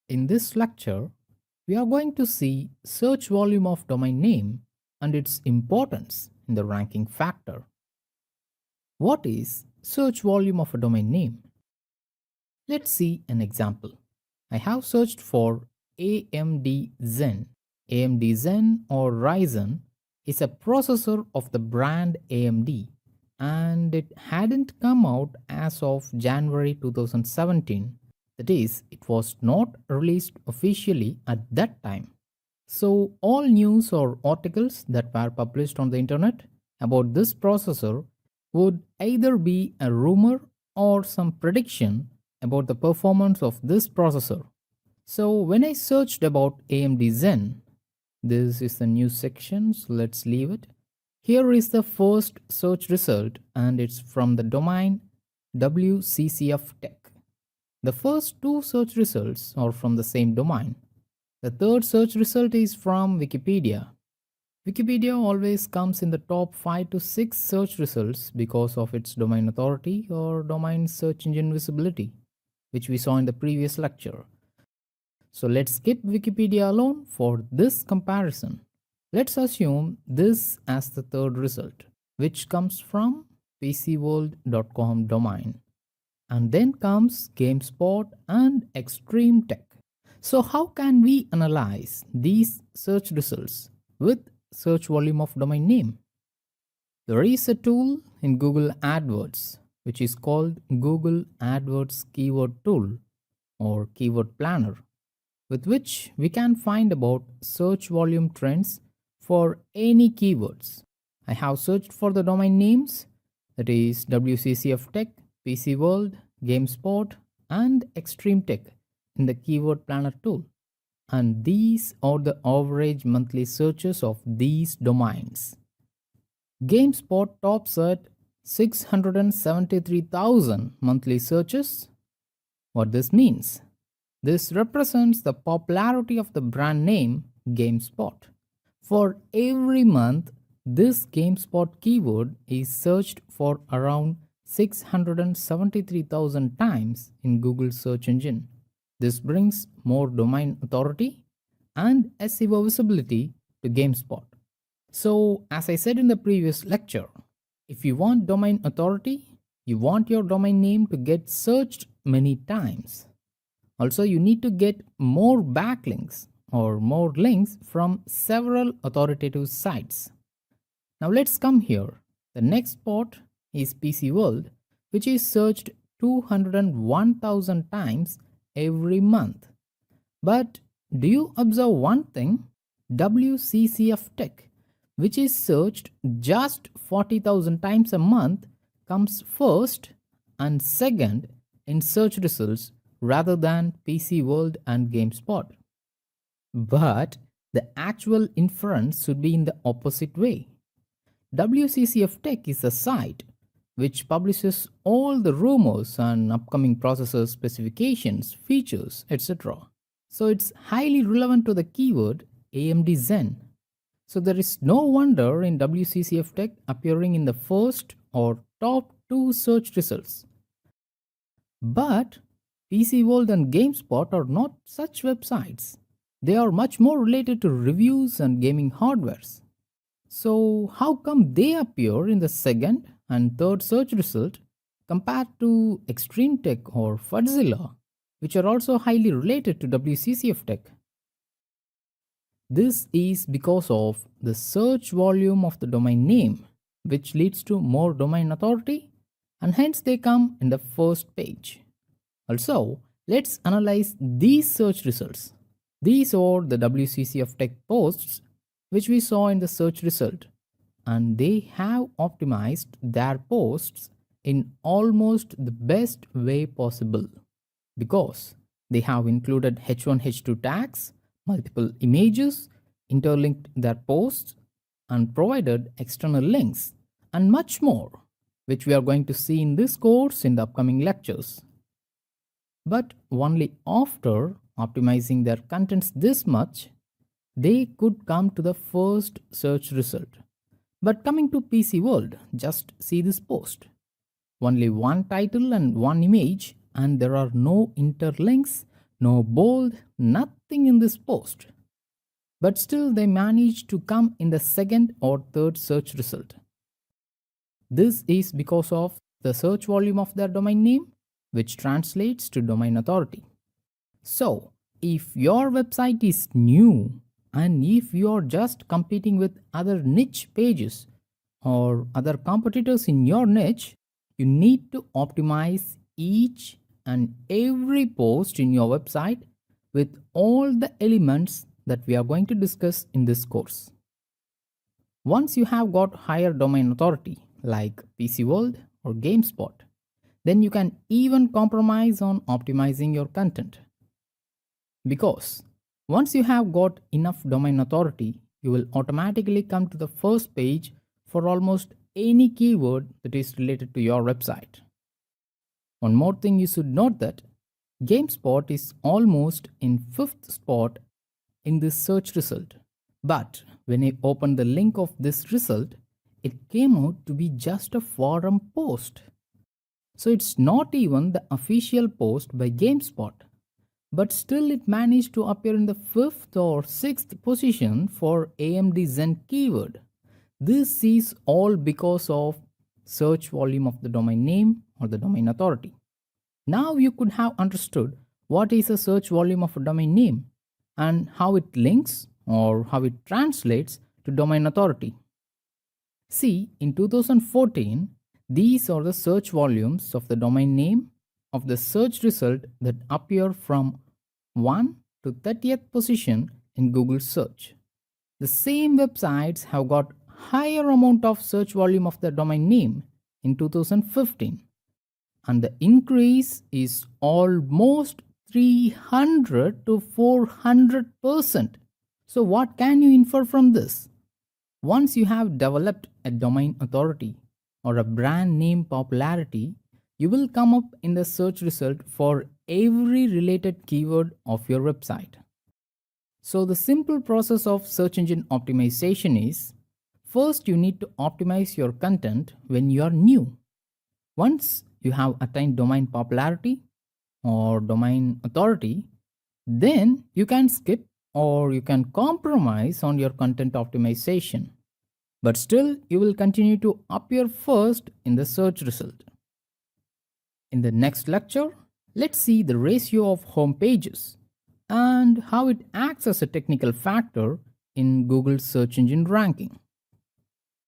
In this lecture, we are going to see search volume of domain name and its importance in the ranking factor. What is search volume of a domain name? Let's see an example. I have searched for AMD Zen. AMD Zen or Ryzen is a processor of the brand AMD and it hadn't come out as of January 2017. That is, it was not released officially at that time. So, all news or articles that were published on the internet about this processor would either be a rumor or some prediction about the performance of this processor. So, when I searched about AMD Zen, this is the news section, so let's leave it. Here is the first search result, and it's from the domain WCCF Tech. The first two search results are from the same domain. The third search result is from Wikipedia. Wikipedia always comes in the top 5 to 6 search results because of its domain authority or domain search engine visibility, which we saw in the previous lecture. So let's skip Wikipedia alone for this comparison. Let's assume this as the third result, which comes from pcworld.com domain. And then comes GameSpot and Extreme Tech. So how can we analyze these search results with search volume of domain name? There is a tool in Google AdWords which is called Google AdWords Keyword Tool or Keyword Planner, with which we can find about search volume trends for any keywords. I have searched for the domain names, that is WCCF Tech, PC World, GameSpot, and Extreme Tech in the Keyword Planner tool. And these are the average monthly searches of these domains. GameSpot tops at 673,000 monthly searches. What this means? This represents the popularity of the brand name GameSpot. For every month, this GameSpot keyword is searched for around 673,000 times in Google search engine. This brings more domain authority and SEO visibility to GameSpot. So, as I said in the previous lecture, if you want domain authority, you want your domain name to get searched many times. Also, you need to get more backlinks or more links from several authoritative sites. Now let's come here. The next spot is PC World, which is searched 201,000 times every month. But do you observe one thing? WCCF Tech, which is searched just 40,000 times a month, comes first and second in search results rather than PC World and GameSpot. But the actual inference should be in the opposite way. WCCF Tech is a site which publishes all the rumors and upcoming processor specifications, features, etc. So it's highly relevant to the keyword AMD Zen. So there is no wonder in WCCF Tech appearing in the first or top 2 search results. But PC World and GameSpot are not such websites. They are much more related to reviews and gaming hardwares. So how come they appear in the second and third search result compared to Extreme Tech or Fudzilla, which are also highly related to WCCF Tech? This is because of the search volume of the domain name, which leads to more domain authority, and hence they come in the first page. Also, let's analyze these search results. These are the WCCF Tech posts which we saw in the search result, and they have optimized their posts in almost the best way possible because they have included H1, H2 tags, multiple images, interlinked their posts, and provided external links, and much more, which we are going to see in this course in the upcoming lectures. But only after optimizing their contents this much, they could come to the first search result. But coming to PC World, just see this post. Only one title and one image, and there are no interlinks, no bold, nothing in this post. But still, they manage to come in the second or third search result. This is because of the search volume of their domain name, which translates to domain authority. So, if your website is new and if you are just competing with other niche pages or other competitors in your niche, you need to optimize each and every post in your website with all the elements that we are going to discuss in this course. Once you have got higher domain authority like PC World or GameSpot, then you can even compromise on optimizing your content. Because once you have got enough domain authority, you will automatically come to the first page for almost any keyword that is related to your website. One more thing you should note that GameSpot is almost in 5th spot in this search result. But when I opened the link of this result, it came out to be just a forum post. So it's not even the official post by GameSpot. But still it managed to appear in the 5th or 6th position for AMD Zen keyword. This is all because of search volume of the domain name or the domain authority. Now you could have understood what is a search volume of a domain name and how it links or how it translates to domain authority. See, in 2014, these are the search volumes of the domain name of the search result that appear from 1 to 30th position in Google search. The same websites have got higher amount of search volume of the domain name in 2015, and the increase is almost 300 to 400%. So what can you infer from this? Once you have developed a domain authority or a brand name popularity, you will come up in the search result for every related keyword of your website. So the simple process of search engine optimization is, first you need to optimize your content when you are new. Once you have attained domain popularity or domain authority, then you can skip or you can compromise on your content optimization. But still, you will continue to appear first in the search result. In the next lecture, let's see the ratio of home pages and how it acts as a technical factor in Google's search engine ranking.